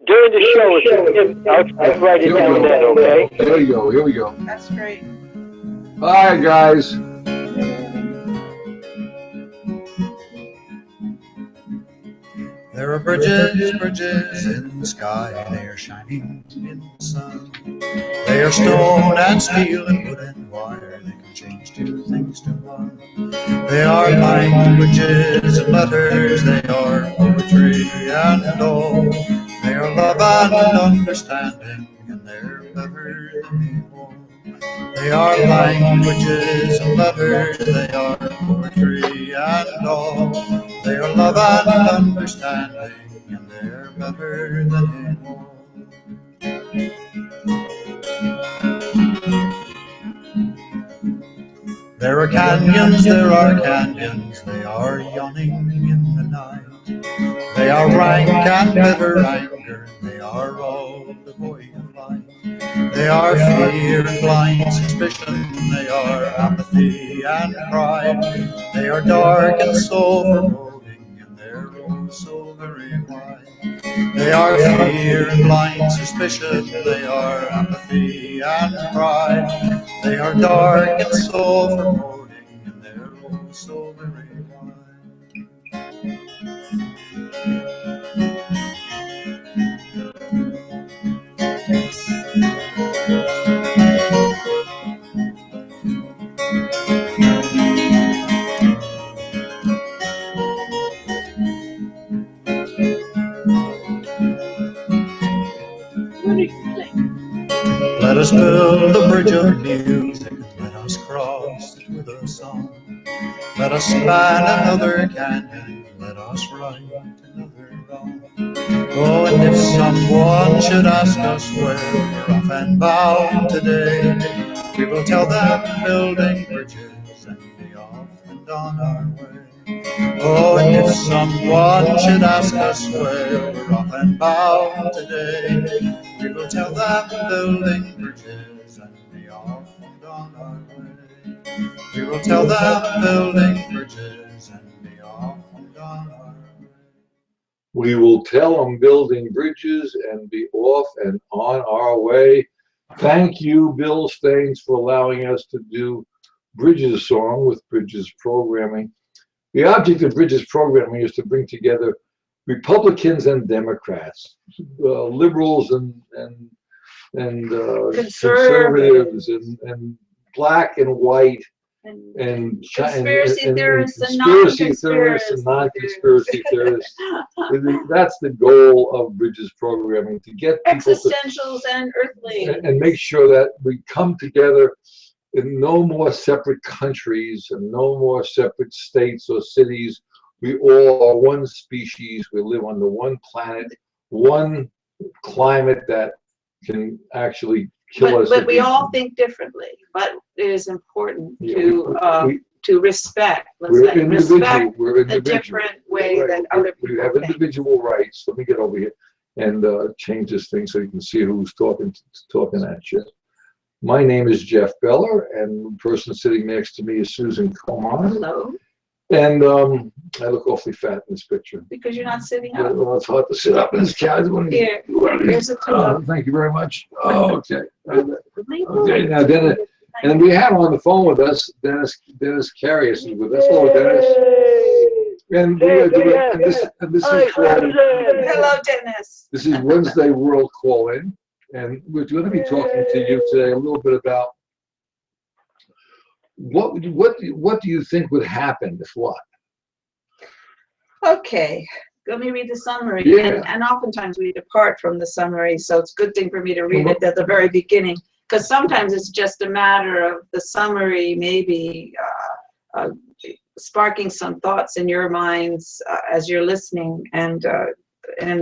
during the show, I'll write it down then, okay? There you go. Here we go. That's great. Bye, guys. There are bridges, bridges in the sky. They are shining in the sun. They are stone and steel and wood and wire. They can change two things to one. They are languages and letters. They are poetry and all. They are love and understanding, and they're better than all. They are languages and letters. They are poetry and all. They are love and understanding, and they're better than all. There are canyons, they are yawning in the night. They are rank and bitter anger, they are all devoid of light. They are fear and blind suspicion, they are apathy and pride. They are dark and soul foreboding, and they're all so very wide. They are fear and blind suspicion, they are apathy and pride. They are dark and soul foreboding, and they're all so very wide. Let us build a bridge of music, let us cross it with a song. Let us span another canyon, let us write another wrong. Oh, and if someone should ask us where we're off and bound today, we will tell them building bridges and be off and on our way. Oh, and if someone should ask us where we're off and bound today, we will tell them building bridges and be off and on our way. We will tell them building bridges and be off and on our way. We will tell them building bridges and be off and on our way. Thank you, Bill Staines, for allowing us to do Bridges song with Bridges Programming. The object of Bridges Programming is to bring together Republicans and Democrats, liberals and conservatives, and black and white, and conspiracy theorists and non-conspiracy theorists. That's the goal of Bridges Programming, to get people existentials and earthlings, and make sure that we come together in no more separate countries and no more separate states or cities. We all are one species. We live on the one planet, one climate that can actually kill us. But we all think differently. But it is important to respect. Respect the different way that other people think. We have individual rights. Let me get over here and change this thing so you can see who's talking at you. My name is Jeff Beller, and the person sitting next to me is Susan Coman. Hello. And I look awfully fat in this picture. Because you're not sitting up. Well, it's hard to sit up in this couch. Here's a pillow. Thank you very much. Oh, okay. Okay, now Dennis, and we have on the phone with us Dennis Carius is with us. Hello, Dennis. And this is Hello, Dennis. This is Wednesday World Call-In, and we're going to be talking to you today a little bit about what do you think would happen if what? Okay, let me read the summary. Yeah. And oftentimes we depart from the summary, so it's a good thing for me to read it at the very beginning, because sometimes it's just a matter of the summary maybe sparking some thoughts in your minds as you're listening, and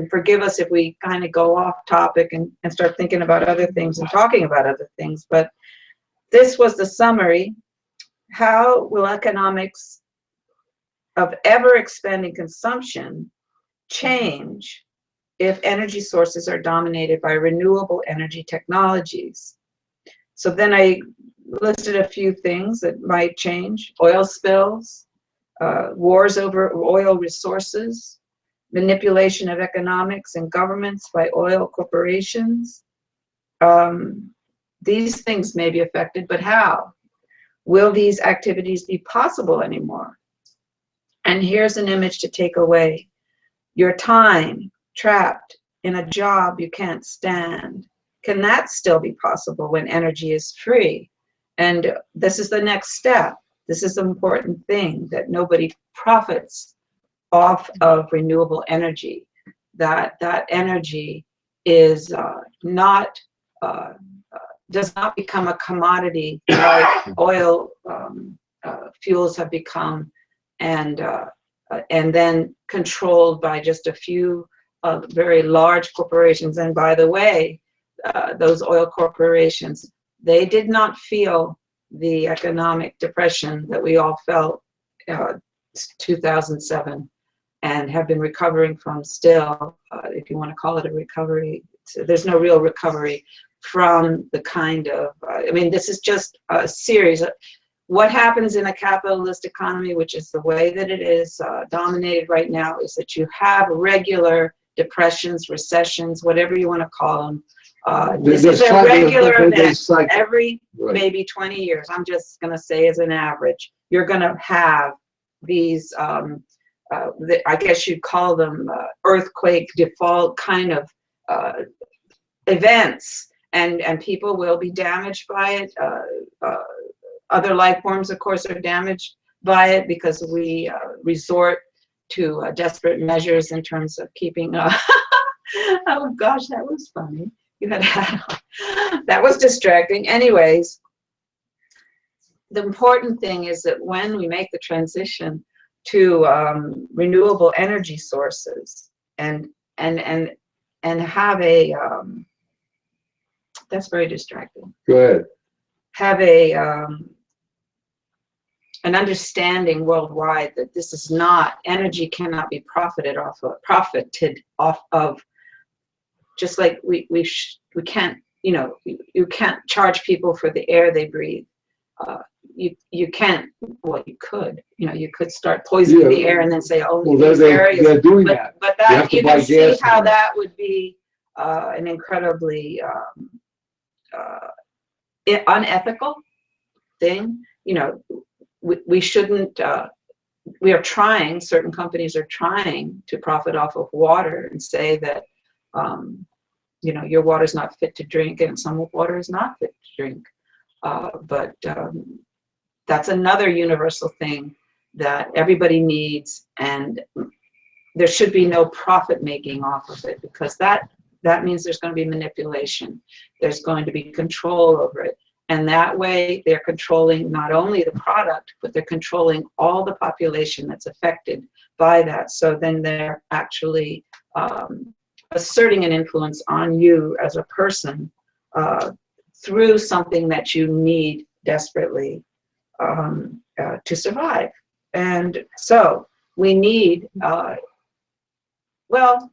forgive us if we kind of go off topic and start thinking about other things and talking about other things. But this was the summary. How will economics of ever-expanding consumption change if energy sources are dominated by renewable energy technologies? So then I listed a few things that might change: oil spills, wars over oil resources, manipulation of economics and governments by oil corporations. These things may be affected, but how? Will these activities be possible anymore? And here's an image to take away. Your time trapped in a job you can't stand. Can that still be possible when energy is free? And this is the next step. This is the important thing, that nobody profits off of renewable energy. That energy is does not become a commodity like oil fuels have become, and then controlled by just a few very large corporations. And by the way, those oil corporations, they did not feel the economic depression that we all felt 2007 and have been recovering from still, if you want to call it a recovery. There's no real recovery from the kind of, I mean, this is just a series of what happens in a capitalist economy, which is the way that it is dominated right now, is that you have regular depressions, recessions, whatever you want to call them. This is a regular event every maybe 20 years. I'm just going to say as an average, you're going to have these, I guess you'd call them earthquake default kind of events. And people will be damaged by it. Other life forms, of course, are damaged by it because we resort to desperate measures in terms of keeping. Oh gosh, that was funny. You had that was distracting. Anyways, the important thing is that when we make the transition to renewable energy sources and have a that's very distracting. Go ahead. Have a an understanding worldwide that this is not, energy cannot be profited off of, just like we can't, you can't charge people for the air they breathe. You can't, well, you could, you could start poisoning the air and then say, oh, well, these areas. They're doing that. But that, you can see how that would be an incredibly unethical thing. We shouldn't, we are trying, certain companies are trying to profit off of water and say that, your water is not fit to drink and some water is not fit to drink. But that's another universal thing that everybody needs, and there should be no profit making off of it, because that means there's going to be manipulation. There's going to be control over it. And that way they're controlling not only the product, but they're controlling all the population that's affected by that. So then they're actually asserting an influence on you as a person through something that you need desperately to survive. And so we need, well,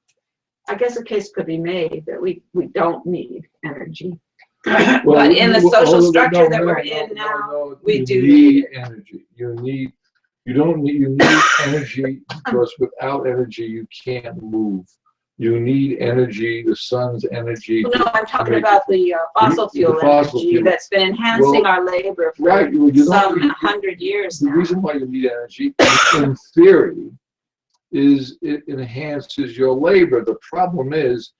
I guess a case could be made that we don't need energy. Well, but in the social structure that we're in now, we do need energy. You need energy, because without energy you can't move. You need energy, the sun's energy. Well, no, I'm talking about the fossil fuel energy that's been enhancing our labor for some 100 years now. The reason why you need energy, in theory, is it enhances your labor. The problem is,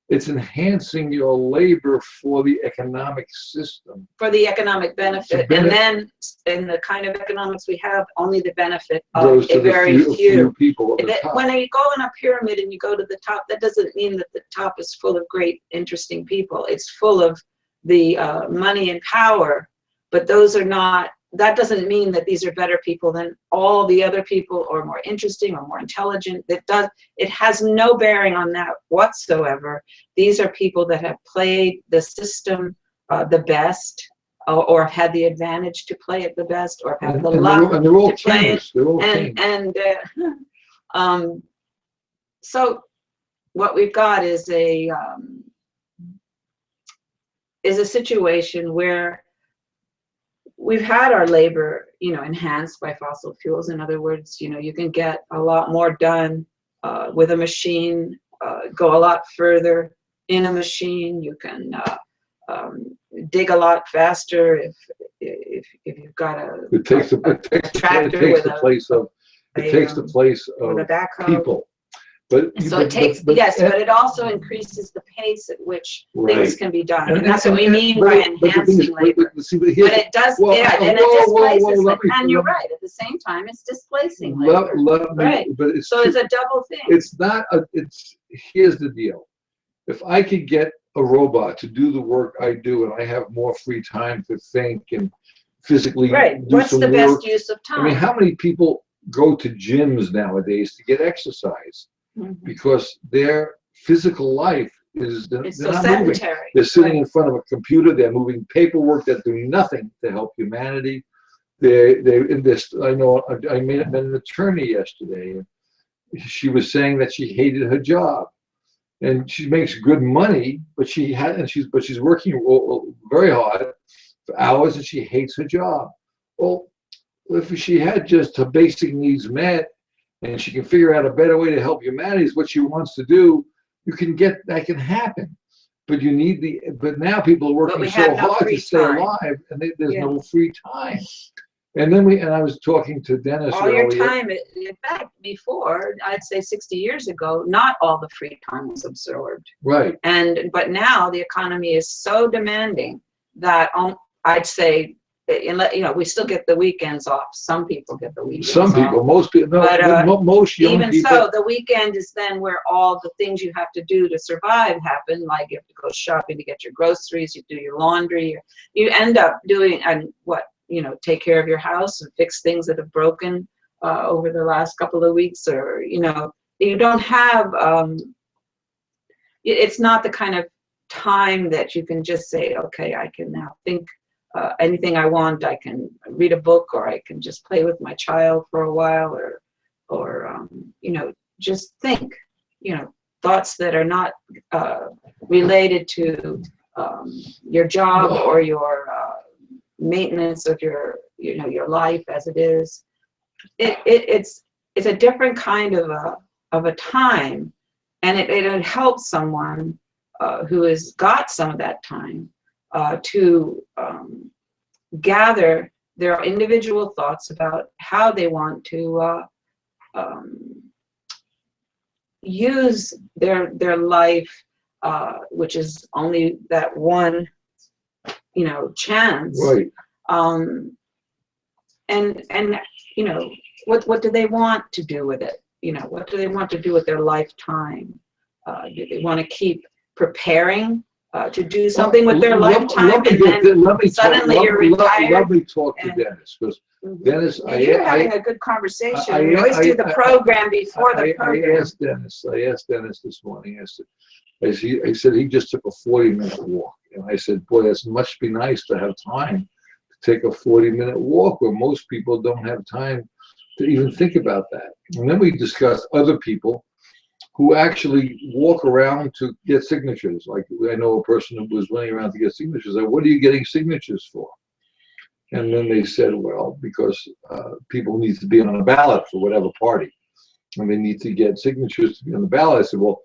it's enhancing your labor for the economic system. For the economic benefit. And then in the kind of economics we have, only the benefit of a very few people at the top. When you go on a pyramid and you go to the top, that doesn't mean that the top is full of great, interesting people. It's full of the money and power, but those are not, that doesn't mean that these are better people than all the other people, or more interesting or more intelligent. It has no bearing on that whatsoever. These are people that have played the system the best, or have had the advantage to play it the best, or have the luck to play it. So what we've got is a situation where we've had our labor, enhanced by fossil fuels. In other words, you can get a lot more done with a machine, go a lot further in a machine. You can dig a lot faster if you've got a tractor with a place of with a backhoe. people. But So it takes, yes, but it also increases the pace at which things can be done. And that's what we mean by enhancing labor. But it does, yeah, and it displaces it. And you're right, at the same time, it's displacing labor. Right. So it's a double thing. It's not, here's the deal. If I could get a robot to do the work I do and I have more free time to think and physically do What's some the work. best use of time? I mean, how many people go to gyms nowadays to get exercise? Because their physical life is, they're It's so not moving. sedentary. They're sitting in front of a computer, they're moving paperwork, they're doing nothing to help humanity. They're in this, I know, I met an attorney yesterday, and she was saying that she hated her job. And she makes good money, but she's working very hard for hours, and she hates her job. Well, if she had just her basic needs met, and she can figure out a better way to help humanity, is what she wants to do, that can happen. But but now people are working so hard to stay alive, and there's no free time. And then I was talking to Dennis earlier. All your time, in fact, before, I'd say 60 years ago, not all the free time was absorbed. Right. But now the economy is so demanding that I'd say, we still get the weekends off. Some people get the weekends off. Some people, most people, no, most young even people. So, the weekend is then where all the things you have to do to survive happen. Like you have to go shopping to get your groceries, you do your laundry, you end up doing, take care of your house and fix things that have broken over the last couple of weeks, or, you don't have, it's not the kind of time that you can just say, okay, I can now think anything I want. I can read a book, or I can just play with my child for a while, or just think, thoughts that are not related to your job or your maintenance of your life as it is. It's a different kind of a time, and it helps someone who has got some of that time to gather their individual thoughts about how they want to use their life, which is only that one chance. Right. And what do they want to do with it? What do they want to do with their lifetime? Do they want to keep preparing to do something with their lifetime, and then suddenly you're retired? Let me talk to Dennis, because Dennis, you're having a good conversation. We always do the program before the program. I asked Dennis this morning. I said he just took a 40-minute walk, and I said, boy, that must be nice to have time to take a 40-minute walk, where most people don't have time to even think about that. And then we discussed other people who actually walk around to get signatures. Like, I know a person who was running around to get signatures. I said, what are you getting signatures for? And then they said, well, because people need to be on a ballot for whatever party, and they need to get signatures to be on the ballot. I said, well,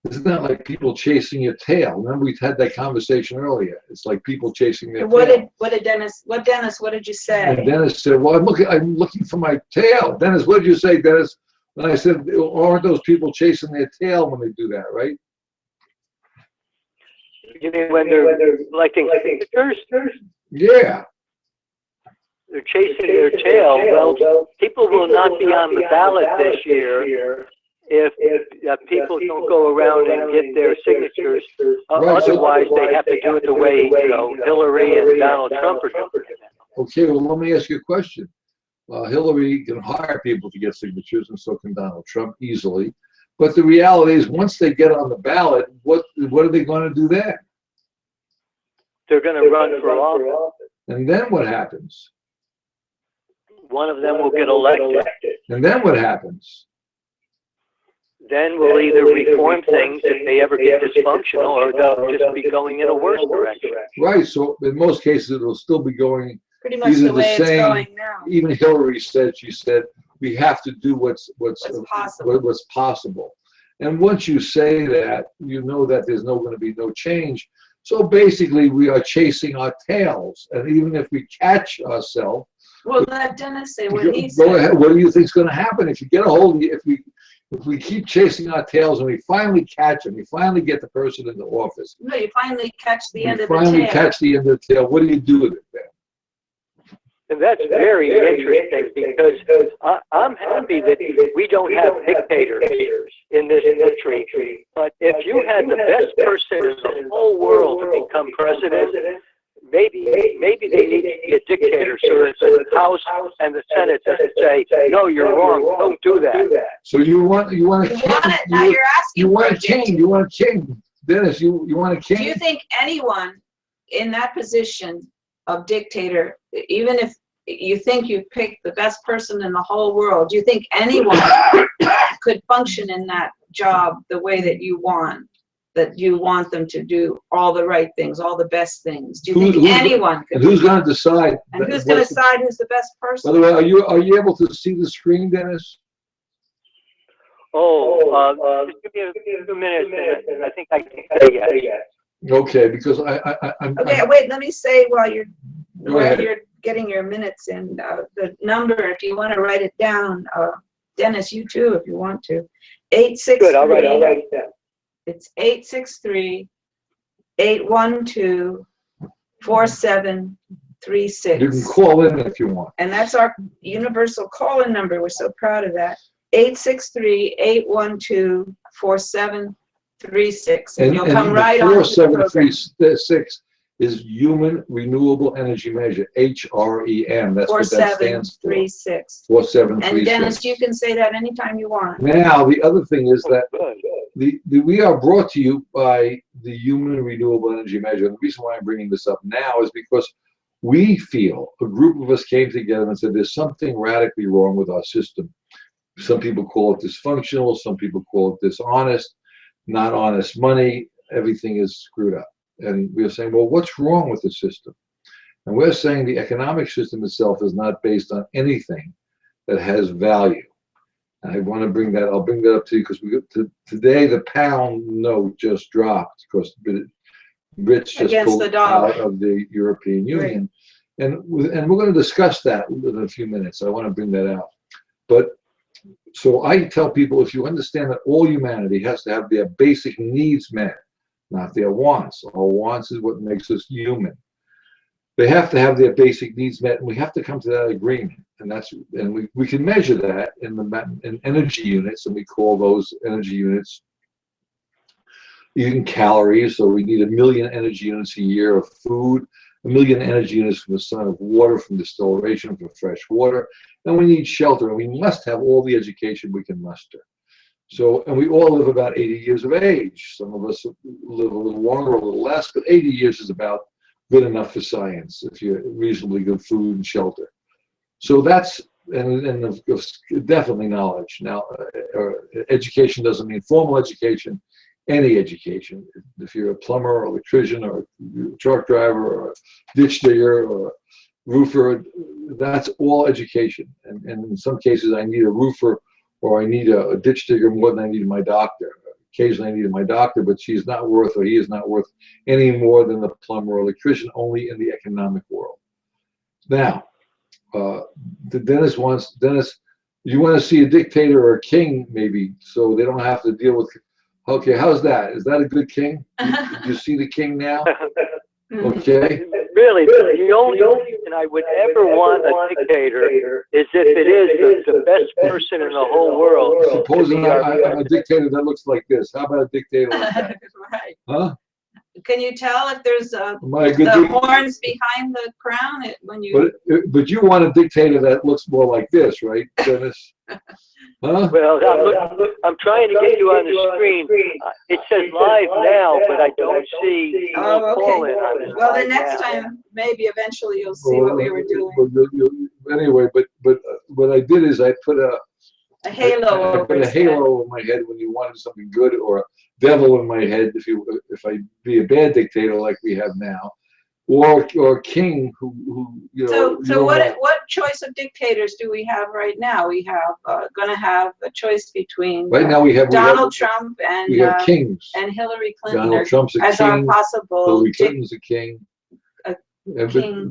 isn't that like people chasing your tail? Remember, we had that conversation earlier. It's like people chasing their tail. What did you say? And Dennis said, well, I'm looking for my tail. Dennis, what did you say, Dennis? And I said, aren't those people chasing their tail when they do that, right? You mean when they're electing signatures? Yeah. They're chasing their tail. Well, people will not be on the ballot this year if people don't go around and get their signatures. Otherwise, they have to do it the way Hillary and Donald Trump are doing it. Okay, well, let me ask you a question. Hillary can hire people to get signatures, and so can Donald Trump easily. But the reality is, once they get on the ballot, what are they going to do then? They're going to run for office. And then what happens? One of them will get elected. And then what happens? Then we'll either reform things if they ever get dysfunctional, or they'll just be going in a worse direction. Right. So in most cases, it'll still be going pretty much the way it's going now. Even Hillary said, we have to do what's possible. what's possible. And once you say that, you know that there's going to be no change. So basically, we are chasing our tails, and even if we catch ourselves, well, let Dennis say what he go said. ahead. What do you think is going to happen if you get a hold of if we keep chasing our tails and we finally catch them, we finally get the person in the office. No, you finally catch the end of the Finally tail. catch the end of the tail. What do you do with it then? And that's very interesting because I'm happy that we don't have dictators in this country. But if you had the best person in the whole world to become president, maybe they need to be a dictator so that the House and the Senate doesn't say, no, you're wrong, don't do that. So you want a king? You want it. Now you're asking You want for a king? You want a king? Dennis, you want a king? Do you think anyone in that position of dictator, even if you think you picked the best person in the whole world, do you think anyone could function in that job the way that you want them to do all the right things, all the best things? Do you think anyone could? And who's going to decide? And who's going to decide who's the best person? By the way, are you able to see the screen, Dennis? Just give me a few minutes, and I think I can say yes. Okay, because I'm. Okay, wait. Let me say while you're getting your minutes in, the number, if you want to write it down, Dennis, you too, if you want to. 863. Good, I'll write it down. It's 863-812-4736. You can call in if you want. And that's our universal call-in number. We're so proud of that. 863-812-4736. And you'll come right on to the program. 4736 is Human Renewable Energy Measure, HREM. That's what that stands for. 4736. 4736. And Dennis, you can say that anytime you want. Now, the other thing is that we are brought to you by the Human Renewable Energy Measure. And the reason why I'm bringing this up now is because we feel, a group of us came together and said there's something radically wrong with our system. Some people call it dysfunctional. Some people call it dishonest, not honest money. Everything is screwed up. And we're saying, well, what's wrong with the system? And we're saying the economic system itself is not based on anything that has value. And I want to bring that, I'll bring that up to you because today the pound note just dropped because Brits just pulled out of the European Union. Right. And we're going to discuss that in a few minutes. I want to bring that out. But so I tell people, if you understand that all humanity has to have their basic needs met, not their wants. Our wants is what makes us human. They have to have their basic needs met, and we have to come to that agreement. And we can measure that in energy units, and we call those energy units eating calories. So we need 1 million energy units a year of food, 1 million energy units from the sun of water, from distillation, from fresh water, and we need shelter. And we must have all the education we can muster. So, and we all live about 80 years of age. Some of us live a little longer, a little less, but 80 years is about good enough for science if you're reasonably good food and shelter. So that's, and of course, definitely knowledge. Now, education doesn't mean formal education, any education. If you're a plumber or electrician or a truck driver or a ditch digger or a roofer, that's all education. And in some cases, I need a roofer or I need a ditch digger more than I need my doctor. Occasionally I needed my doctor, but she's not worth, or he is not worth any more than the plumber or electrician, only in the economic world. Now, Dennis, you want to see a dictator or a king, maybe, so they don't have to deal with, okay, how's that? Is that a good king? Did you see the king now? Okay. Really, the only reason I would ever want a dictator is if it is the best person in the whole world. Supposing I'm a dictator that looks like this. How about a dictator like that? Right. Huh? Can you tell if there's the horns behind the crown when you? But you want a dictator that looks more like this, right, Dennis? Huh? Well, I'm trying to get you on the screen. It says live now, but I don't see call-in on this. Well, the next time, maybe eventually you'll see what we were doing. Anyway, but what I did is I put a halo. I put a halo on my head when you wanted something good, or a devil in my head if I be a bad dictator like we have now, or a king who you know. So what choice of dictators do we have right now? We have going to have a choice between Right now we have Donald Trump we have kings. and Hillary Clinton Donald Trump's a as king. our possible Hillary Clinton's a king. king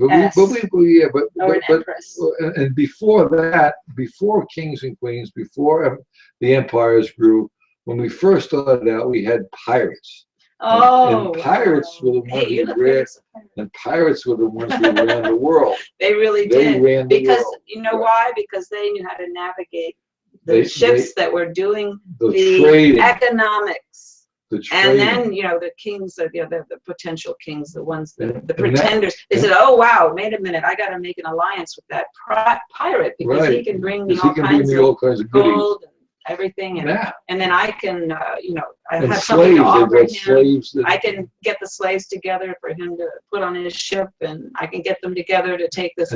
And before that, before kings and queens, before the empires grew, when we first started out, we had pirates. And pirates were the ones who ran, and pirates were the ones who ran the world. They really They did. ran the Because world. you know why? Because they knew how to navigate the ships that were doing the the economics. The And trading. then, you know, the kings, the potential kings, the ones, the And pretenders, they said, oh, wow, wait a minute, I got to make an alliance with that pirate because he can bring me all kinds of gold and everything. And then I can, you know, I have something to offer him. I can get the slaves together for him to put on his ship, and I can get them together to take the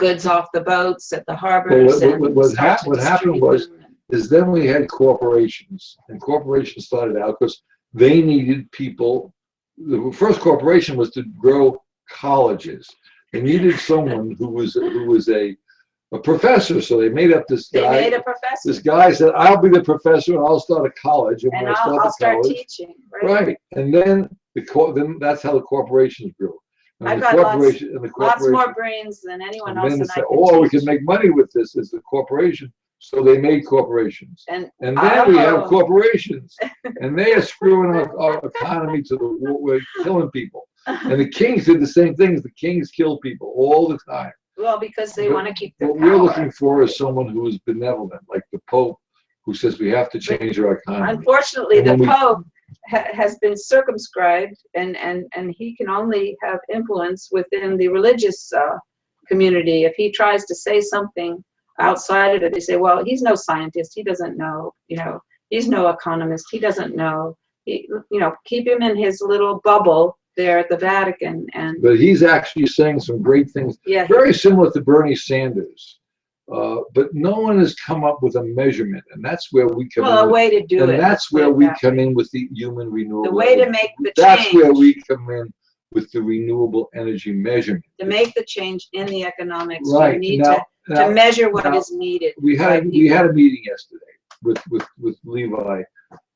goods off the boats at the harbors. What happened is then we had corporations, and corporations started out because they needed people. The first corporation was to grow colleges. They needed someone who was a professor, so they made up this guy. They made a professor. This guy said, "I'll be the professor, and I'll start a college." And when I'll start teaching. Right, and then then that's how the corporations grew. And I've got lots more brains than anyone else. And said, we can make money with this as a corporation. So they made corporations. And then we have corporations. And they are screwing our economy to the wall. We're killing people. And the kings did the same things. The kings kill people all the time. Well, because they want to keep their power. What we're looking for is someone who is benevolent, like the Pope, who says we have to change our economy. Unfortunately, the Pope has been circumscribed, and he can only have influence within the religious community. If he tries to say something outside of it, they say, well, he's no scientist, he doesn't know, you know, he's no economist, he doesn't know, you know, keep him in his little bubble there at the Vatican. But he's actually saying some great things, very similar to Bernie Sanders. But no one has come up with a measurement, and that's where we come in. Well, a way to do it. And that's where we come in with the human renewable. The way to make the change. That's where we come in with the renewable energy measurement. To make the change in the economics, right. You need to measure what is needed. We had a meeting yesterday with Levi,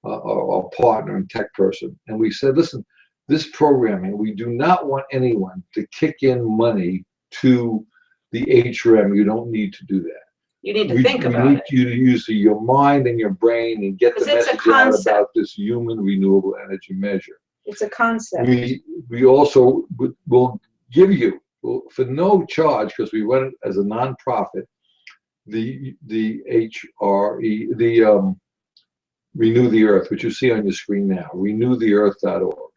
our partner and tech person, and we said, listen, this programming, we do not want anyone to kick in money to the HRM. You don't need to do that. You need to think about it. We need you to use your mind and your brain and get the message out about this human renewable energy measure. It's a concept. We also will give you, for no charge, because we run it as a nonprofit, the HRE, the Renew the Earth, which you see on your screen now, renewtheearth.org.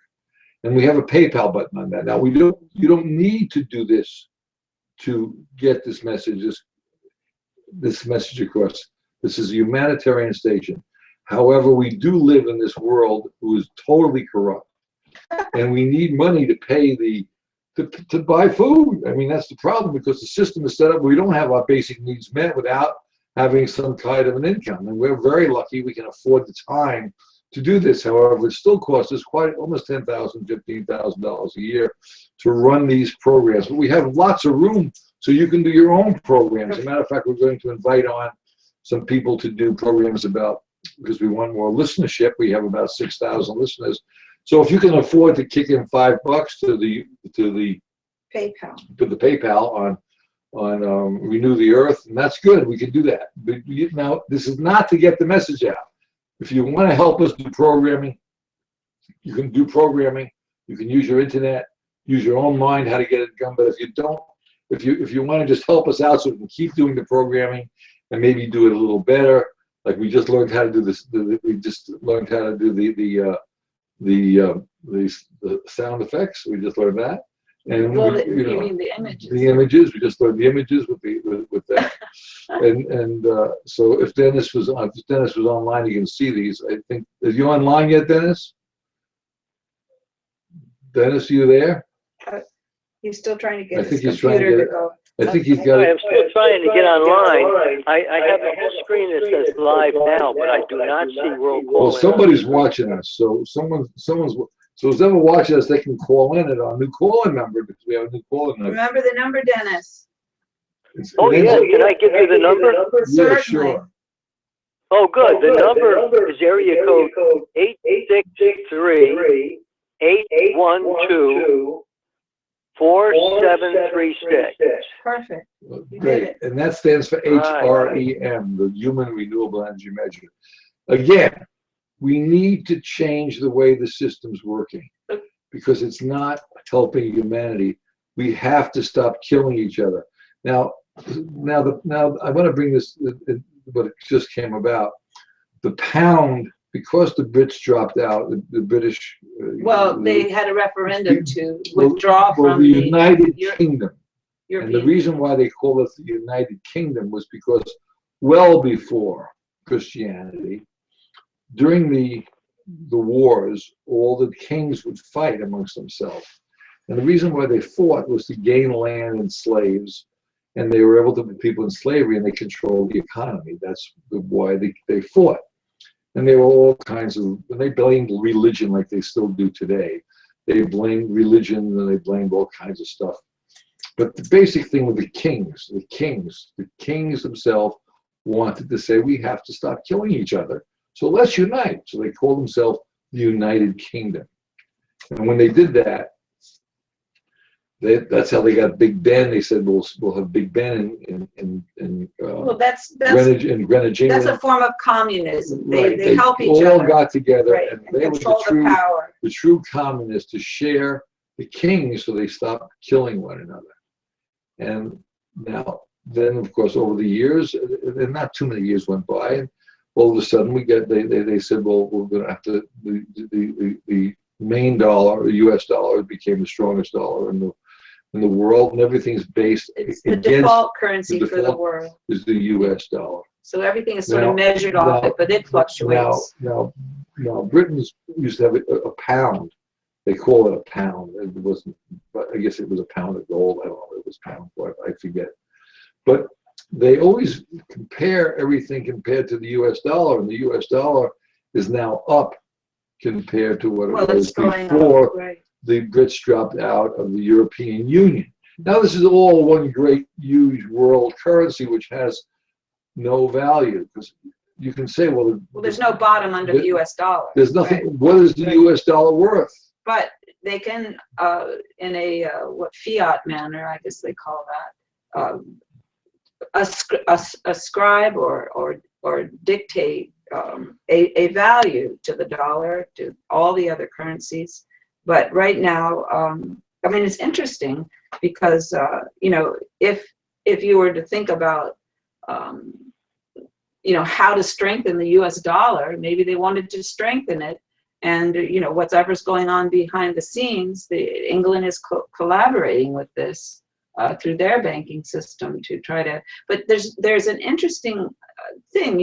And we have a PayPal button on that. Now you don't need to do this to get this message across. This is a humanitarian station. However, we do live in this world who is totally corrupt, and we need money to pay to buy food. I mean, that's the problem, because the system is set up where we don't have our basic needs met without having some kind of an income. And we're very lucky we can afford the time to do this. However, it still costs us almost $10,000, $15,000 a year to run these programs. But we have lots of room so you can do your own programs. As a matter of fact, we're going to invite on some people to do programs because we want more listenership. We have about 6,000 listeners. So if you can afford to kick in $5 to the PayPal on Renew the Earth, and that's good. We can do that. But now, this is not to get the message out. If you want to help us do programming, you can do programming. You can use your internet, use your own mind how to get it done. But if you don't, if you want to just help us out so we can keep doing the programming and maybe do it a little better, like we just learned how to do this. We just learned how to do the sound effects. We just learned that. And you mean the images? The images. We just learned the images with that. and so if Dennis was online, you can see these. I think, are you online yet, Dennis? Dennis, are you there? He's still trying to get his computer to go. I think he's got it. I'm still trying to get online. I have a whole screen that says live now, but I do not see roll call. Well, somebody's watching us. So So who's ever watching us, they can call in at our new call-in number because we have a new call-in number. Remember the number, Dennis? Oh, yeah, can I give you the number? Yeah, Certainly. sure. Oh, good. The number is area code 863-812-4736. Perfect. You did Great. it. And that stands for HREM, the Human Renewable Energy Measurement. Again, we need to change the way the system's working because it's not helping humanity. We have to stop killing each other. Now I want to bring this, what it just came about. The pound, because the Brits dropped out, the British. Well, they had a referendum to withdraw from the United Kingdom. European. And the reason why they call it the United Kingdom was because well before Christianity, during the wars, all the kings would fight amongst themselves. And the reason why they fought was to gain land and slaves. And they were able to put people in slavery and they controlled the economy. That's why they fought. And they were all kinds of, and they blamed religion like they still do today. They blamed religion and they blamed all kinds of stuff. But the basic thing with the kings themselves wanted to say, we have to stop killing each other. So let's unite. So they called themselves the United Kingdom. And when they did that, that's how they got Big Ben. They said, we'll have Big Ben in Well, that's Greenwich, in Greenwich, England. a form of communism. Right. They help each all other. got together, Right. and And they were control the power. the true communists to share the kings, so they stopped killing one another. And now, then, of course, over the years, and not too many years went by, and all of a sudden they said, well, we're going to have to, the main dollar, the U.S. dollar, became the strongest dollar in the world, and everything's based It's the against default currency for the world. is the U.S. dollar. So everything is sort of measured off it, but it fluctuates. Now, Britain's used to have a pound. They call it a pound. It wasn't, but I guess it was a pound of gold. I don't know. It was pound. I forget. But they always compare everything compared to the U.S. dollar, and the U.S. dollar is now up compared to what it was before the Brits dropped out of the European Union. Now this is all one great, huge world currency which has no value, because you can say, well, there's no bottom under the U.S. dollar. There's nothing. Right. What is the U.S. dollar worth? But they can, in a what fiat manner, I guess they call that, ascribe or dictate a value to the dollar, to all the other currencies. But right now, I mean, it's interesting because if you were to think about how to strengthen the U.S. dollar, maybe they wanted to strengthen it, and whatever's going on behind the scenes, England is collaborating with this through their banking system to try to. But there's an interesting thing,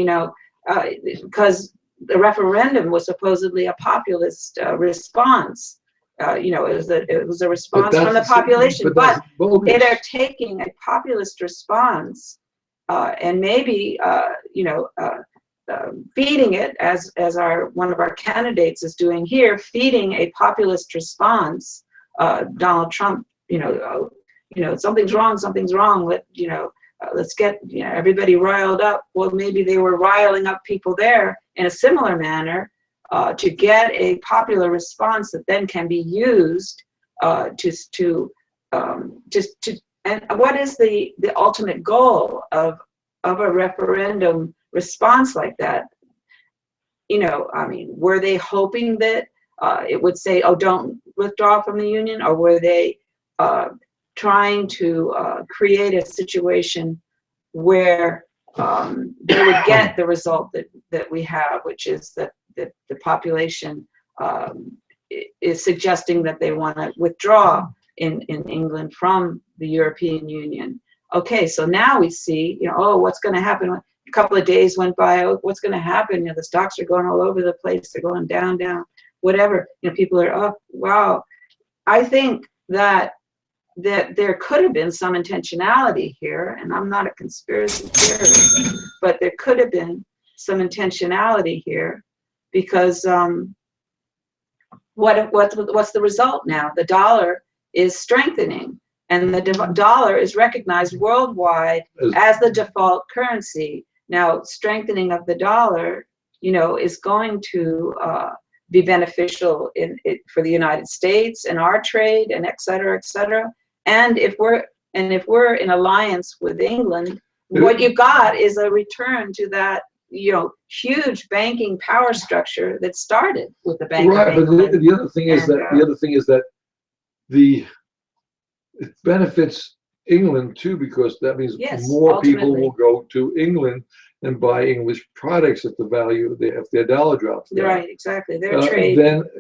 because the referendum was supposedly a populist response. It was a response from the population, but they're taking a populist response and maybe feeding it as one of our candidates is doing here, feeding a populist response. Donald Trump, something's wrong. Let's get everybody riled up. Well, maybe they were riling up people there in a similar manner to get a popular response that then can be used and what is the ultimate goal of a referendum response like that? Were they hoping that it would say, oh, don't withdraw from the union, or were they trying to create a situation where they would get the result that we have, which is that the population is suggesting that they want to withdraw in England from the European Union. Okay, so now we see, what's going to happen? A couple of days went by. Oh, what's going to happen? The stocks are going all over the place. They're going down, whatever. People are, oh, wow. I think that there could have been some intentionality here, and I'm not a conspiracy theorist, but there could have been some intentionality here because what's the result now? The dollar is strengthening, and the dollar is recognized worldwide as the default currency. Now, strengthening of the dollar, is going to be beneficial for the United States and our trade, and et cetera, et cetera. And if we're in alliance with England, what you got is a return to that, huge banking power structure that started with the Bank of England. But the other thing is that it benefits England too, because that means more people will go to England and buy English products at the value if their dollar drops. Right, exactly. Their trade.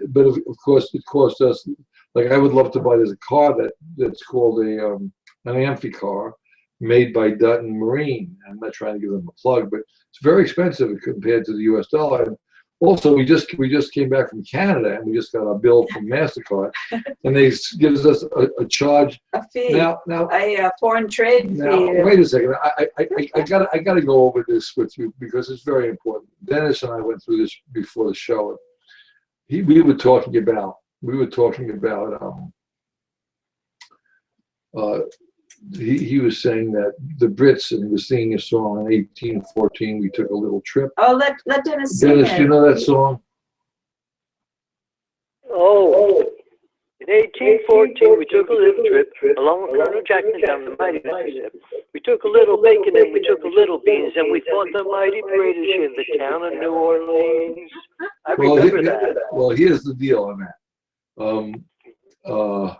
But of course, it costs us. Like, I would love to buy. There's a car that's called an Amphi car, made by Dutton Marine. I'm not trying to give them a plug, but it's very expensive compared to the U.S. dollar. And also, we just came back from Canada, and we just got a bill from MasterCard, and they gives us a charge. A fee. Now, a foreign trade fee. Wait a second. I gotta go over this with you because it's very important. Dennis and I went through this before the show. We were talking about. He was saying that the Brits, and he was singing a song in 1814. We took a little trip. Oh, let Dennis sing Dennis, it. you know that song? Oh, in 1814, we took a little trip along with Colonel Jackson down the mighty Mississippi. We took a little bacon and we took a little beans, and we fought the mighty British in the town of New Orleans. I remember that. Well, here's the deal on that.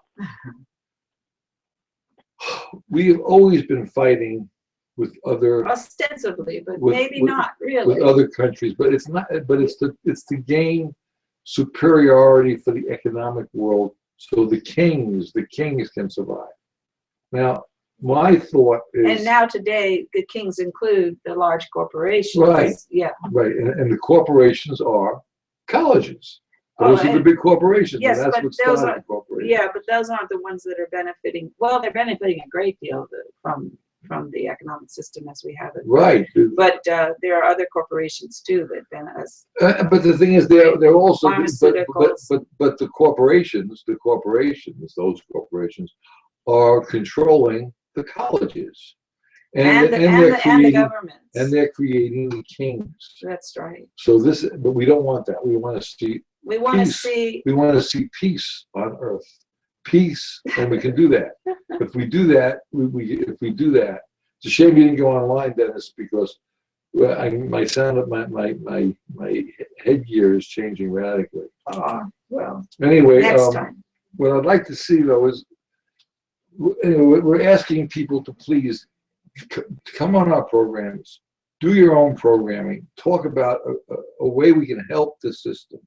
We have always been fighting with other, ostensibly, but maybe not really, with other countries. But it's not. But it's to gain superiority for the economic world, so the kings can survive. Now, my thought is, and now today the kings include the large corporations. Right. Yeah. Right, and the corporations are colleges. Those are the big corporations. Yes, and that's but what those started are, the corporations. yeah, but those aren't the ones that are benefiting. Well, they're benefiting a great deal from the economic system as we have it. Right. But there are other corporations too that benefit. But the thing is, they're also Pharmaceuticals. but the corporations, those corporations are controlling the colleges, and the governments. and they're creating the kings. That's right. So but we don't want that. We want to see. We want to peace. see. We want to see peace on earth, peace, and we can do that. If we do that, if we do that, it's a shame you didn't go online, Dennis, because my sound of my headgear is changing radically. Well. Anyway, Next time. What I'd like to see though is, we're asking people to please come on our programs, do your own programming, talk about a way we can help the system.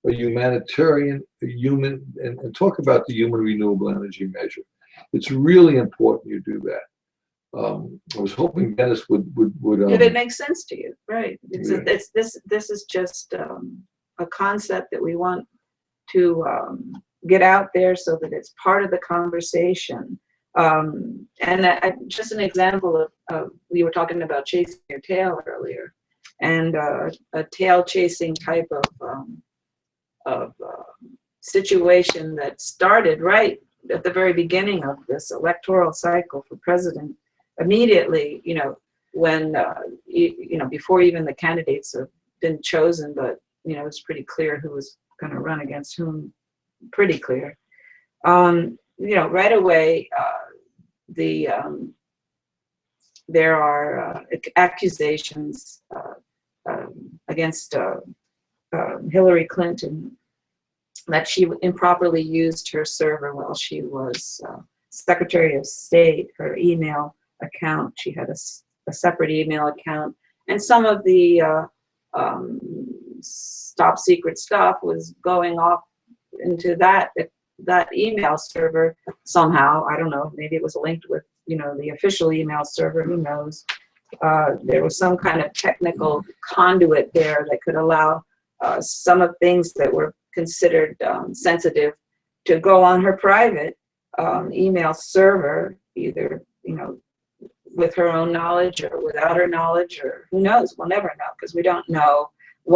A humanitarian, a human, and talk about the human renewable energy measure. It's really important you do that. I was hoping Dennis would. If it makes sense to you, right? This is just a concept that we want to get out there so that it's part of the conversation. And just an example of we were talking about chasing your tail earlier, and a tail chasing type of situation that started right at the very beginning of this electoral cycle for president. Immediately, when before even the candidates have been chosen, but it's pretty clear who was going to run against whom. Pretty clear. Right away, there are accusations against Hillary Clinton that she improperly used her server while she was Secretary of State. Her email account, she had a separate email account, and some of the top secret stuff was going off into that email server somehow. I don't know, maybe it was linked with the official email server, who knows. There was some kind of technical conduit there that could allow some of things that were considered sensitive to go on her private email server, either with her own knowledge or without her knowledge, or who knows. We'll never know, because we don't know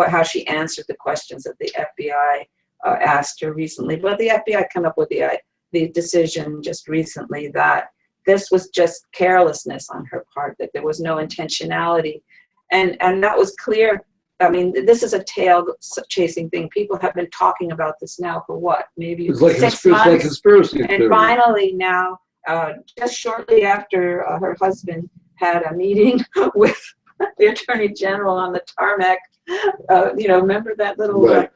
how she answered the questions that the FBI asked her recently. But the FBI came up with the decision just recently that this was just carelessness on her part, that there was no intentionality. And that was clear. I mean, this is a tail chasing thing. People have been talking about this now for what? Maybe It's like 6 months. like conspiracy And theory. finally now, just shortly after her husband had a meeting with the Attorney General on the tarmac, remember that little, Right.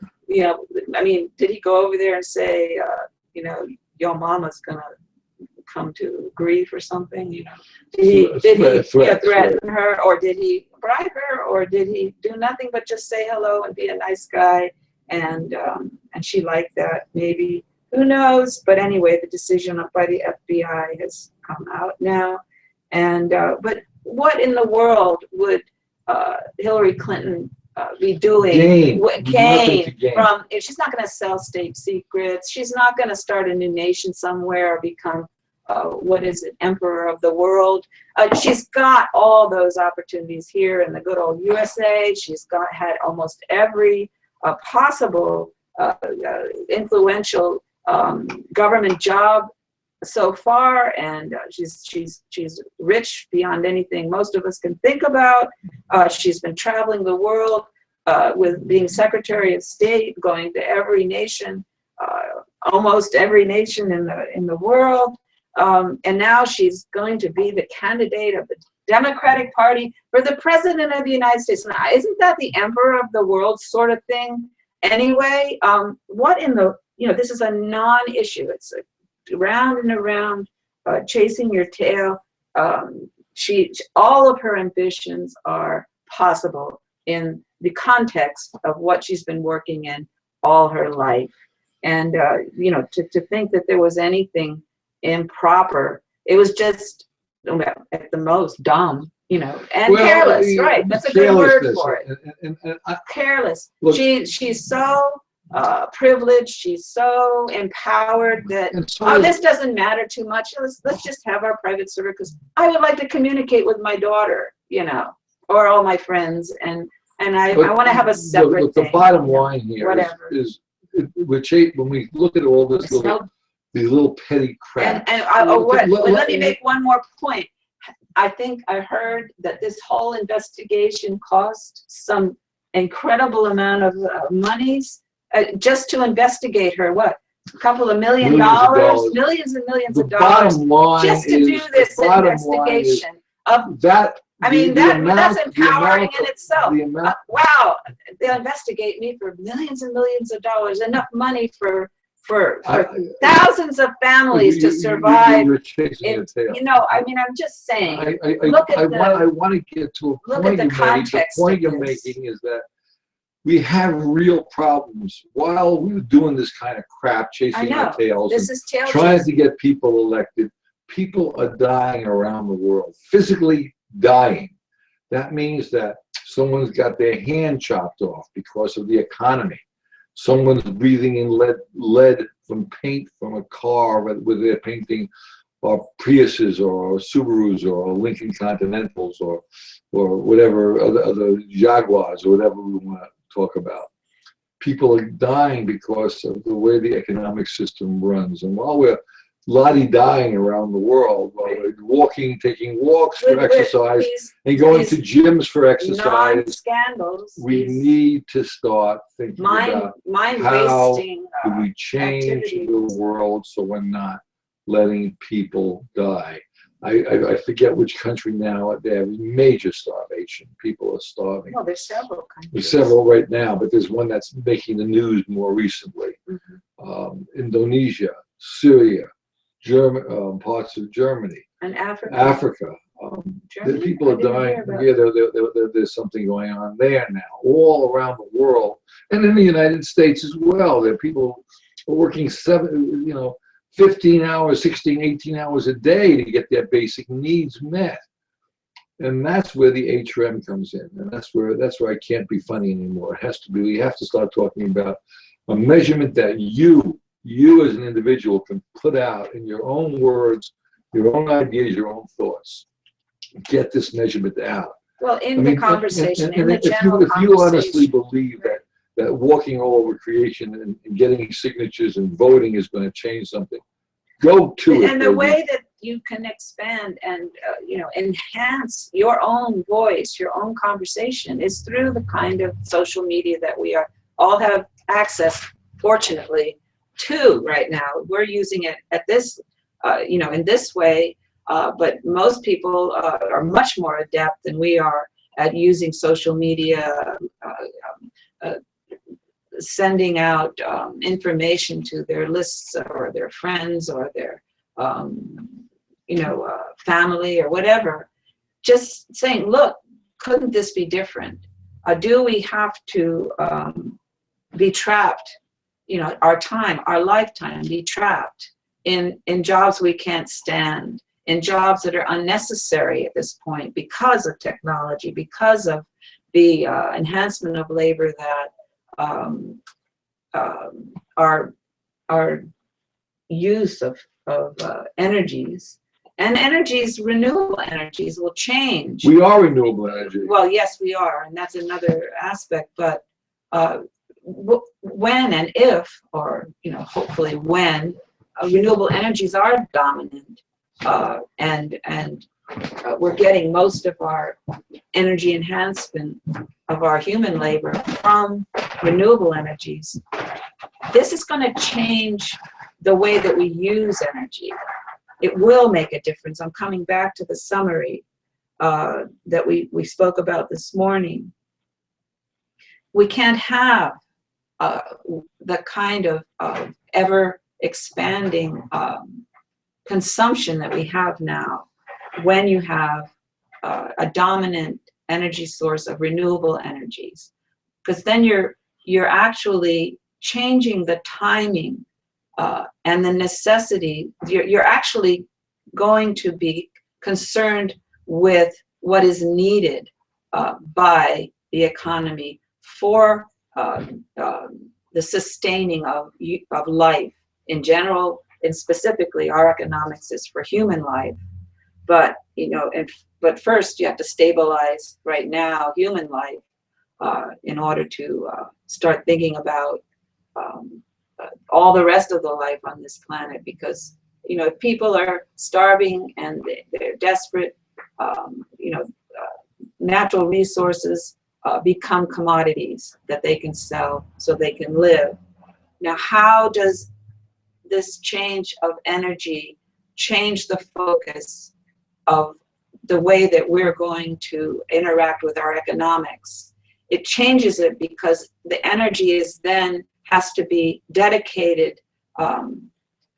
I mean, did he go over there and say, your mama's gonna come to grief or something? Did he threaten her, or did he bribe her, or did he do nothing but just say hello and be a nice guy? And she liked that, maybe. Who knows? But anyway, the decision by the FBI has come out now. And but what in the world would Hillary Clinton be doing? Gain from? If she's not going to sell state secrets, she's not going to start a new nation somewhere or become emperor of the world. She's got all those opportunities here in the good old USA. She's had almost every possible influential government job so far, and she's rich beyond anything most of us can think about. She's been traveling the world with being Secretary of State, going to every nation, almost every nation in the world. And now she's going to be the candidate of the Democratic Party for the President of the United States. Now, isn't that the emperor of the world sort of thing? Anyway, this is a non-issue. It's round and around, chasing your tail. All of her ambitions are possible in the context of what she's been working in all her life. And, to think that there was anything improper, it was just, at the most, dumb, and careless, right? That's a good word for it. And careless. Look, she's so privileged, she's so empowered that, this doesn't matter too much. Let's just have our private server, because I would like to communicate with my daughter, or all my friends, and I want to have a separate thing. The bottom line here is when we look at all this these little petty crap. Let me make one more point. I think I heard that this whole investigation cost some incredible amount of monies just to investigate her. What? A couple of $1 million, millions and millions of dollars, just to do this investigation of that. I mean, that's empowering in itself. Wow, they'll investigate me for millions and millions of dollars, enough money for thousands of families to survive. You're chasing a tail. I'm just saying. I want to get to a point you made. The point you're making is that we have real problems while we're doing this kind of crap, chasing our tails, trying to get people elected. People are dying around the world, physically dying. That means that someone's got their hand chopped off because of the economy. Someone's breathing in lead from paint from a car where they're painting Priuses or Subarus or Lincoln Continentals or whatever other Jaguars or whatever we want to talk about. People are dying because of the way the economic system runs. And while we're dying around the world, while we're walking, taking walks for exercise, and going to gyms for exercise, we need to start thinking about how do we change the world so we're not letting people die. I forget which country now, they have major starvation. People are starving. Well, there's several countries. There's several right now, but there's one that's making the news more recently. Indonesia, Syria, parts of Germany, and Africa. The people are dying. There's something going on there now, all around the world, and in the United States as well. There are people working 15 hours, 16, 18 hours a day to get their basic needs met. And that's where the HRM comes in. And that's where I can't be funny anymore. It has to be. We have to start talking about a measurement that you as an individual can put out in your own words, your own ideas, your own thoughts. Get this measurement out. Well, the conversation, in the general conversation. If you honestly believe that walking all over creation and getting signatures and voting is going to change something. Go to it. And the way that you can expand and enhance your own voice, your own conversation, is through the kind of social media that we all have access, fortunately, to right now. We're using it at this, in this way, but most people are much more adept than we are at using social media, sending out information to their lists or their friends or their family or whatever, just saying, look, couldn't this be different? Do we have to be trapped, our lifetime, be trapped in jobs we can't stand, in jobs that are unnecessary at this point because of technology, because of the enhancement of labor that our use of energies, and energies, renewable energies, will change. We are renewable energy. Well, yes, we are, and that's another aspect. But when and if, or hopefully when, renewable energies are dominant, and we're getting most of our energy enhancement of our human labor from renewable energies, this is going to change the way that we use energy. It will make a difference. I'm coming back to the summary that we spoke about this morning. We can't have the kind of ever expanding consumption that we have now when you have a dominant energy source of renewable energies, because then you're actually changing the timing and the necessity. You're actually going to be concerned with what is needed by the economy for the sustaining of life in general, and specifically our economics is for human life. But but first you have to stabilize right now human life in order to start thinking about all the rest of the life on this planet. Because if people are starving and they're desperate, natural resources become commodities that they can sell so they can live. Now, how does this change of energy change the focus of the way that we're going to interact with our economics? It changes it because the energy has to be dedicated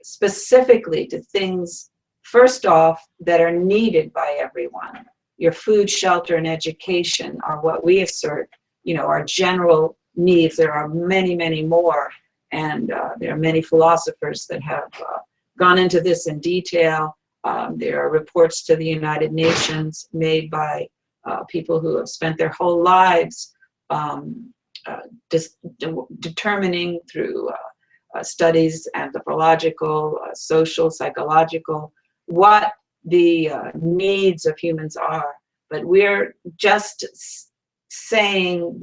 specifically to things, first off, that are needed by everyone. Your food, shelter, and education are what we assert, our general needs. There are many, many more, and there are many philosophers that have gone into this in detail. There are reports to the United Nations made by people who have spent their whole lives determining through studies, anthropological, social, psychological, what the needs of humans are. But we're just saying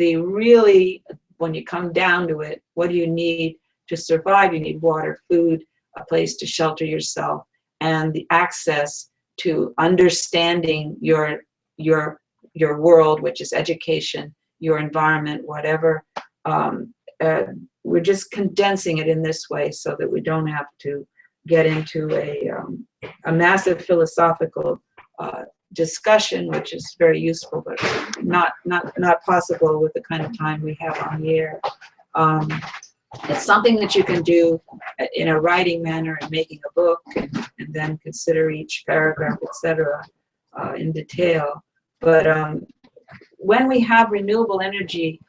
when you come down to it, what do you need to survive? You need water, food, a place to shelter yourself, and the access to understanding your world, which is education, your environment, whatever. We're just condensing it in this way so that we don't have to get into a massive philosophical discussion, which is very useful, but not possible with the kind of time we have on the air. It's something that you can do in a writing manner and making a book, and then consider each paragraph, etc., in detail. But when we have renewable energy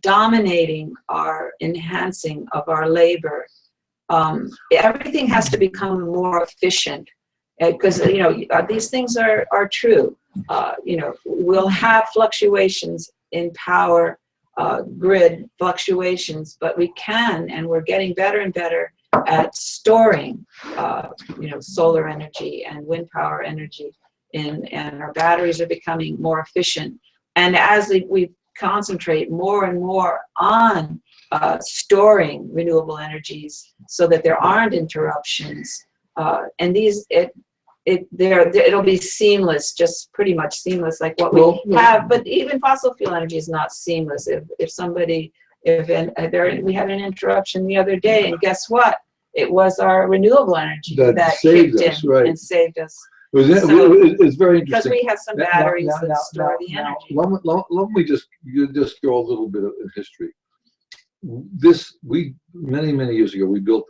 dominating our enhancing of our labor, everything has to become more efficient, because these things are true. We'll have fluctuations in power, grid fluctuations, but we can, and we're getting better and better at storing solar energy and wind power energy, and our batteries are becoming more efficient. And as we've concentrate more and more on storing renewable energies so that there aren't interruptions. And it'll be seamless, just pretty much seamless, like what we have. But even fossil fuel energy is not seamless. We had an interruption the other day, and guess what? It was our renewable energy that saved kicked us, in right. and saved us. It's very Because interesting. we have some batteries that store the energy. Let me just go a little bit in history. Many years ago, we built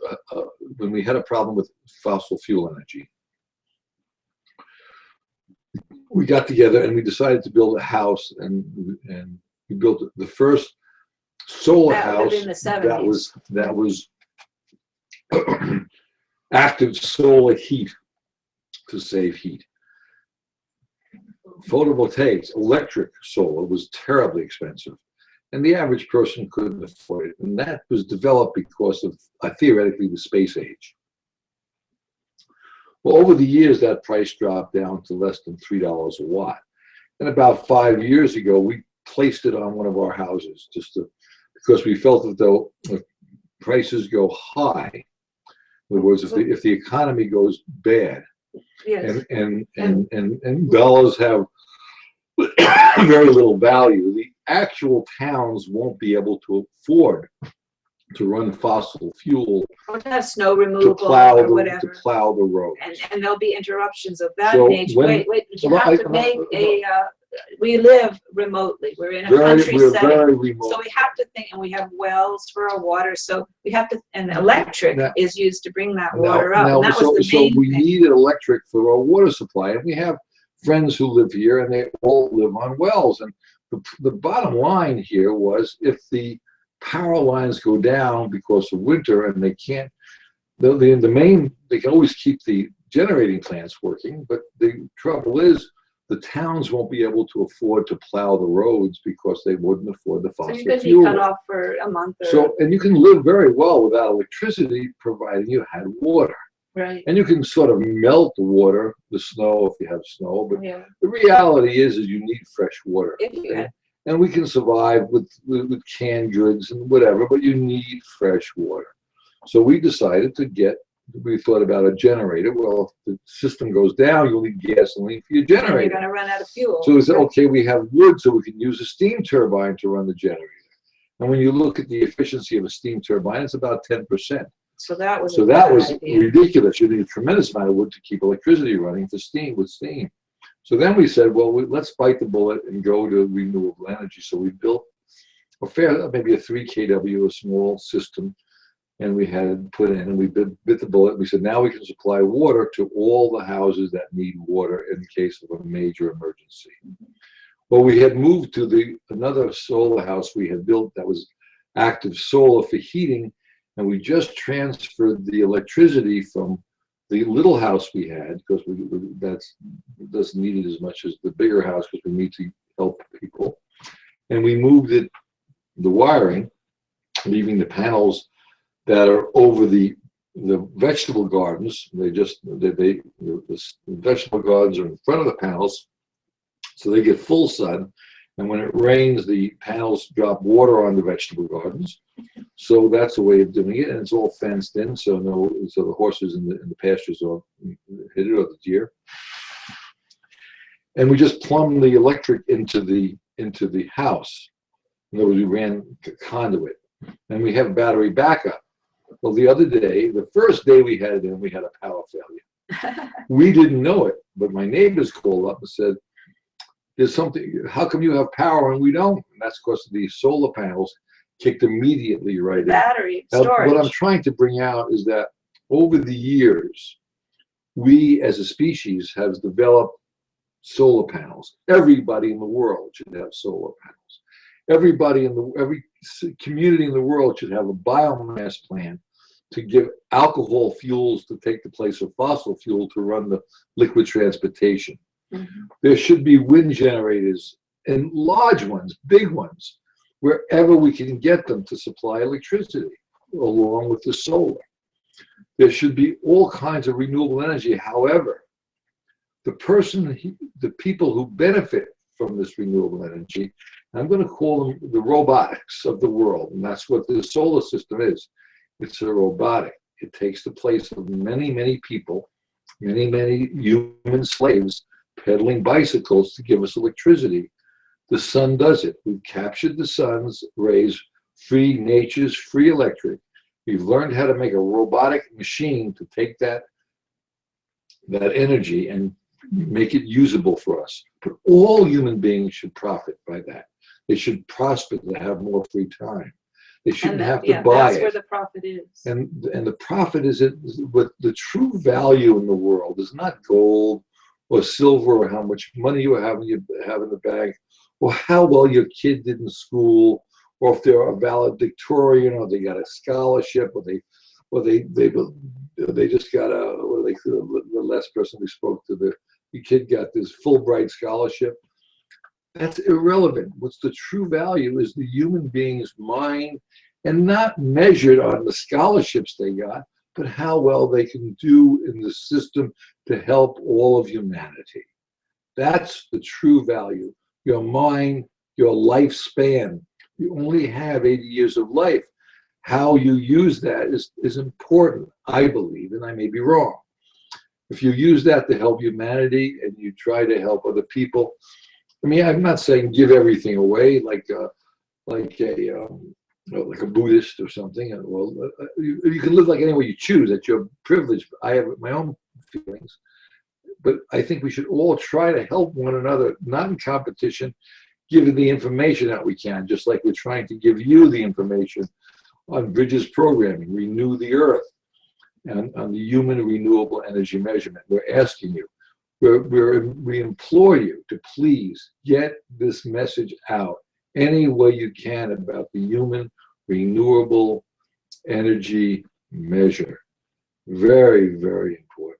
when we had a problem with fossil fuel energy. We got together and we decided to build a house, and we built the first solar house in the 70s. that was active solar heat to save heat. Photovoltaics, electric solar, was terribly expensive, and the average person couldn't afford it. And that was developed because of theoretically the space age. Well, over the years, that price dropped down to less than $3 a watt. And about 5 years ago, we placed it on one of our houses because we felt that though if prices go high, in other words, if the economy goes bad, Yes. and dollars have very little value, the actual towns won't be able to afford to run fossil fuel Or to have snow removal to plow or the road. And there'll be interruptions of that So nature. Wait, you well, have to make we live remotely. We're in a country We're setting. very remote. So we have to think, and we have wells for our water. So we have to, and electric is used to bring that water up. And that was the main we thing. needed electric for our water supply, and we have friends who live here, and they all live on wells. And the bottom line here was, if the power lines go down because of winter and they can't, they can always keep the generating plants working, but the trouble is the towns won't be able to afford to plow the roads because they wouldn't afford the fossil So you're going to fuel. be cut off for a month. And you can live very well without electricity, providing you had water. Right. And you can sort of melt the water, the snow, if you have snow, but Yeah. the reality is you need fresh water. Yeah. And we can survive with canned goods and whatever, but you need fresh water. So we decided we thought about a generator. Well, if the system goes down, you'll need gasoline for your generator. You're going to run out of fuel. So we said, okay, we have wood, so we can use a steam turbine to run the generator. And when you look at the efficiency of a steam turbine, it's about 10%. So that was idea. Ridiculous. You need a tremendous amount of wood to keep electricity running with steam. So then we said, well, let's bite the bullet and go to renewable energy. So we built maybe a 3 kW, a small system, and we had put in, and we bit the bullet. We said, now we can supply water to all the houses that need water in case of a major emergency. Well, we had moved to another solar house we had built that was active solar for heating, and we just transferred the electricity from the little house we had, because that doesn't need it as much as the bigger house, because we need to help people. And we moved the wiring, leaving the panels that are over the vegetable gardens. The vegetable gardens are in front of the panels, so they get full sun. And when it rains, the panels drop water on the vegetable gardens. So that's a way of doing it, and it's all fenced in, so the horses in the pastures don't hit it, or the deer. And we just plumbed the electric into the house. In other words, we ran conduit, and we have battery backup. Well, the first day we had it in, we had a power failure. We didn't know it, but my neighbors called up and said, "There's something. How come you have power and we don't?" And that's because the solar panels kicked immediately right in. Battery Now, storage. what I'm trying to bring out is that over the years, we as a species have developed solar panels. Everybody in the world should have solar panels. Every community in the world should have a biomass plant to give alcohol fuels to take the place of fossil fuel to run the liquid transportation. Mm-hmm. There should be wind generators, and large ones, big ones, wherever we can get them to supply electricity, along with the solar. There should be all kinds of renewable energy. However, the people who benefit from this renewable energy I'm going to call them the robotics of the world. And that's what the solar system is. It's a robotic. It takes the place of many, many people, many, many human slaves pedaling bicycles to give us electricity. The sun does it. We've captured the sun's rays, nature's free electric. We've learned how to make a robotic machine to take that energy and make it usable for us. But all human beings should profit by that. They should prosper to have more free time. They shouldn't have to buy that's it. where the profit is. And the profit is what the true value in the world is not gold or silver or how much money you have in the bank or how well your kid did in school or if they're a valedictorian or they got a scholarship or they just got the last person we spoke to, the kid got this Fulbright scholarship. That's irrelevant. What's the true value is the human being's mind, and not measured on the scholarships they got, but how well they can do in the system to help all of humanity. That's the true value. Your mind, your lifespan. You only have 80 years of life. How you use that is important, I believe, and I may be wrong. If you use that to help humanity and you try to help other people, I mean, I'm not saying give everything away like a Buddhist or something. Well, you can live like any way you choose. That's your privilege. I have my own feelings, but I think we should all try to help one another, not in competition, giving the information that we can, just like we're trying to give you the information on Bridges programming, Renew the Earth, and on the human renewable energy measurement. We're asking you, we implore you to please get this message out any way you can about the human renewable energy measure. Very, very important.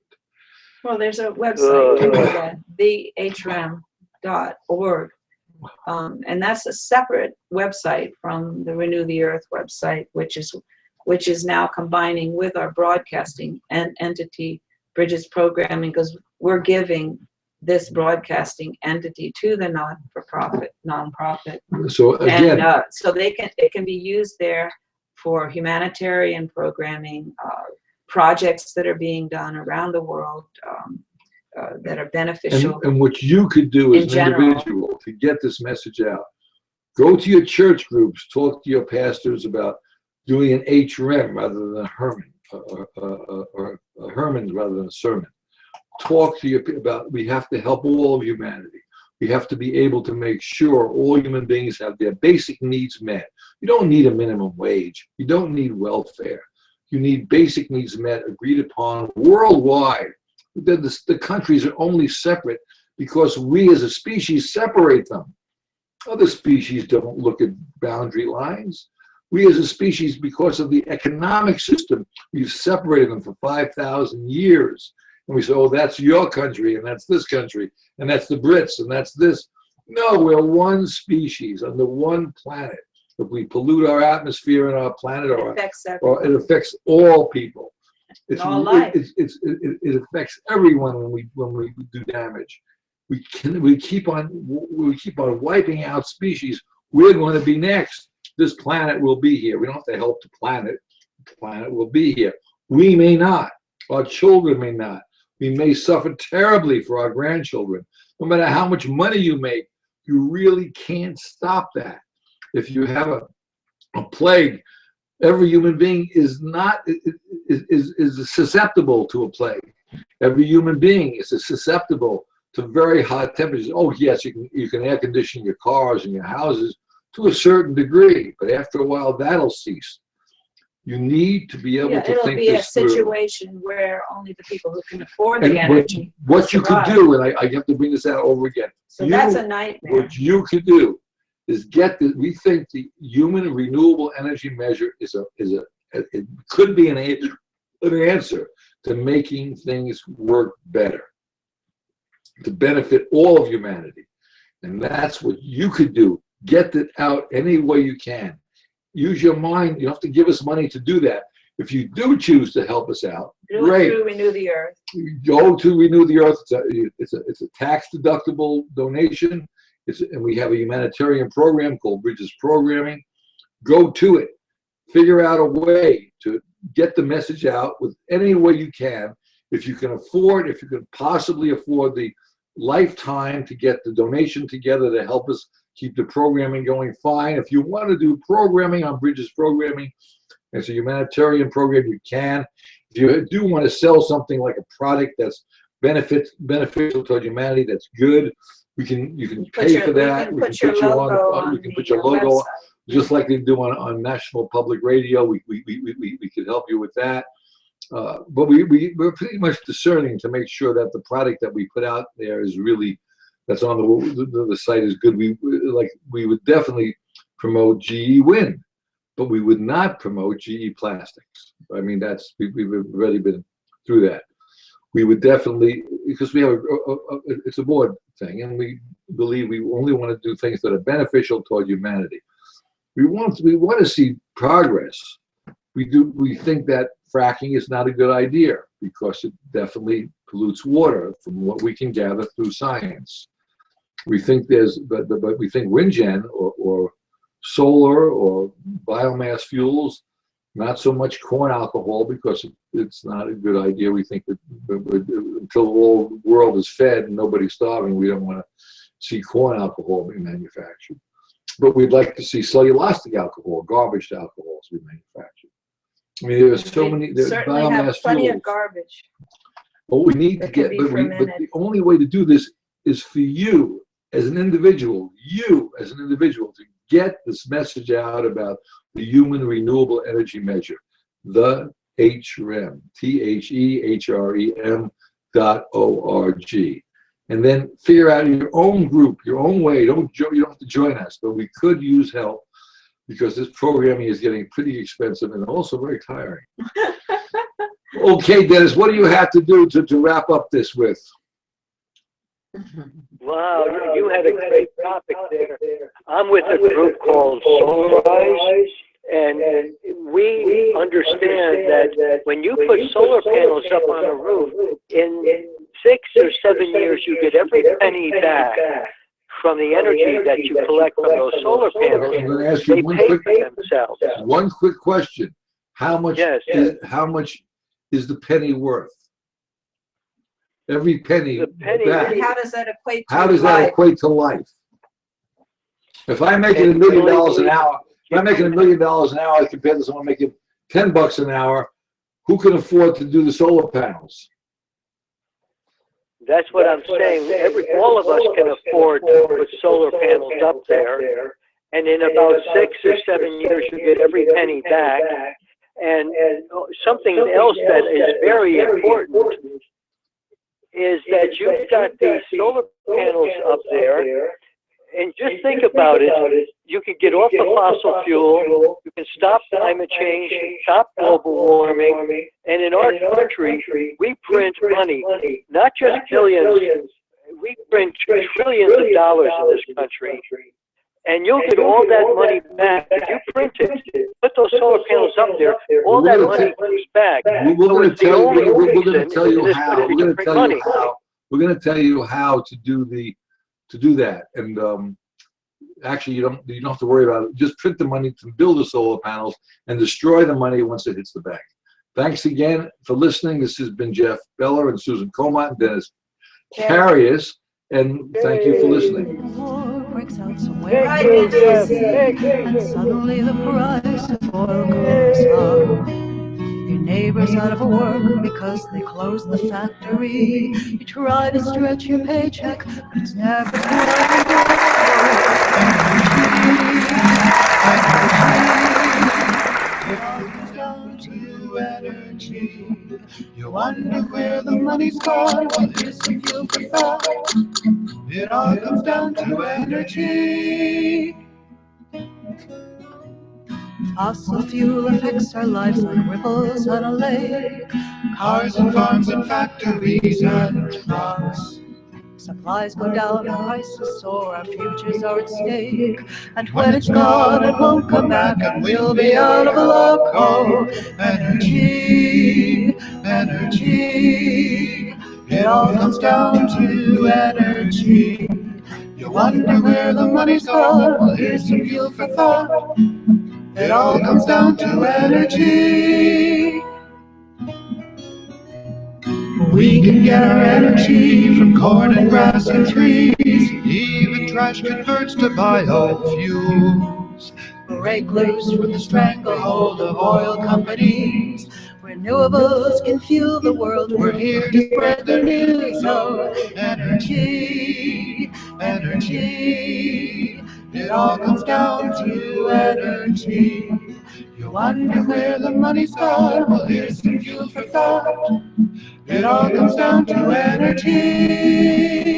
Well, there's a website, thehrm.org, and that's a separate website from the Renew the Earth website, which is now combining with our broadcasting and entity Bridges programming, because we're giving this broadcasting entity to the nonprofit. So again, and so it can be used there for humanitarian programming, projects that are being done around the world that are beneficial. And what you could do as an individual to get this message out, go to your church groups, talk to your pastors about doing an HRM rather than a Herman, or a Herman rather than a sermon. Talk to you about, we have to help all of humanity. We have to be able to make sure all human beings have their basic needs met. You don't need a minimum wage. You don't need welfare. You need basic needs met, agreed upon worldwide. The countries are only separate because we as a species separate them. Other species don't look at boundary lines. We as a species, because of the economic system, we've separated them for 5,000 years. And we say, oh, that's your country, and that's this country, and that's the Brits, and that's this. No, we're one species on the one planet. If we pollute our atmosphere and our planet, it affects all people. All life. It affects everyone when we do damage. We keep on wiping out species. We're going to be next. This planet will be here. We don't have to help the planet. The planet will be here. We may not. Our children may not. We may suffer terribly for our grandchildren. No matter how much money you make, you really can't stop that. If you have a plague, every human being is susceptible to a plague. Every human being is susceptible to very hot temperatures. Oh yes, you can air condition your cars and your houses to a certain degree, but after a while that'll cease. You need to be able to think this through. It'll be a situation where only the people who can afford the energy. What you could do, and I have to bring this out over again. So that's a nightmare. What you could do is get the. We think the human renewable energy measure it could be an answer to making things work better, to benefit all of humanity, and that's what you could do. Get it out any way you can. Use your mind. You don't have to give us money to do that. If you do choose to help us out, great. Do Renew the Earth. Go to Renew the Earth. It's a tax deductible donation. And we have a humanitarian program called Bridges Programming. Go to it. Figure out a way to get the message out with any way you can. If you can possibly afford the lifetime to get the donation together to help us keep the programming going, fine. If you want to do programming on Bridges Programming, it's a humanitarian program, you can. If you do want to sell something like a product that's beneficial toward humanity, that's good, you can pay for that. We can put you on. We can put your logo, just like they do on National Public Radio. We could help you with that. But we're pretty much discerning to make sure that the product that we put out there is really, that's on the site, is good. We would definitely promote GE Wind, but we would not promote GE Plastics. I mean, we've already been through that. We would definitely, because we have it's a board thing, and we believe we only want to do things that are beneficial toward humanity. We want to see progress. We think that fracking is not a good idea because it definitely pollutes water, from what we can gather through science. We think but we think wind gen or solar or biomass fuels, not so much corn alcohol, because it's not a good idea. We think that until all the world is fed and nobody's starving, we don't want to see corn alcohol being manufactured. But we'd like to see cellulosic alcohol, garbage alcohols be manufactured. I mean, there's so many. There's biomass have plenty fuels. Of garbage. What we need to get, but the only way to do this is for you as an individual, to get this message out about the Human Renewable Energy Measure, the HREM, THEHREM.org. And then figure out your own group, your own way. You don't have to join us, but we could use help, because this programming is getting pretty expensive and also very tiring. Okay, Dennis, what do you have to do to wrap up this with? Wow, you had a great topic there. I'm with a group called Solarize, and we understand that when you put solar panels up on a roof, in 6 or 7 years, you get every penny back from the energy that you collect from those solar panels. I'm going to ask you one quick question. How much is the penny worth? Every penny. Back. How does that equate to life? If I'm making $1 million an hour, compared to someone making $10 an hour, who can afford to do the solar panels? That's what I'm saying. All of us can afford to put solar panels up there, and in about 6 or 7 years, you get every penny back. And something else that is very important is that you've got these solar panels up there, and just think about it. You can get off the fossil fuel, you can stop climate change, stop global warming, and in our country, we print money, not just billions, we print trillions of dollars in this country. And you'll get all that money back. If you print it, put those solar panels up there, all that money comes back. We're going to tell you how to do that. And actually, you don't have to worry about it. Just print the money to build the solar panels and destroy the money once it hits the bank. Thanks again for listening. This has been Jeff Beller and Susan Comont and Dennis Carius, and thank you for listening. Breaks out somewhere and suddenly the price of oil goes up. Your neighbor's out of work because they closed the factory. You try to stretch your paycheck, but it's never enough. It all comes down to energy. You wonder where the money's gone. Well, here's some fuel for thought. It all comes down to energy. Fossil fuel affects our lives like ripples on a lake. Cars and farms and factories and trucks. Supplies go down and prices soar, our futures are at stake. And when it's gone, it won't come back, and we'll be out of luck. Oh, energy, energy. It all comes down to energy. You wonder where the money's gone? Well, here's some fuel for thought. It all comes down to energy. We can get our energy from corn and grass and trees. Even trash converts to biofuels. Break loose from the stranglehold of oil companies. Renewables can fuel the world. We're here to spread the news. So energy, energy. It all comes down to energy. You wonder where the money's gone? Well, here's some fuel for thought. It all comes down to energy.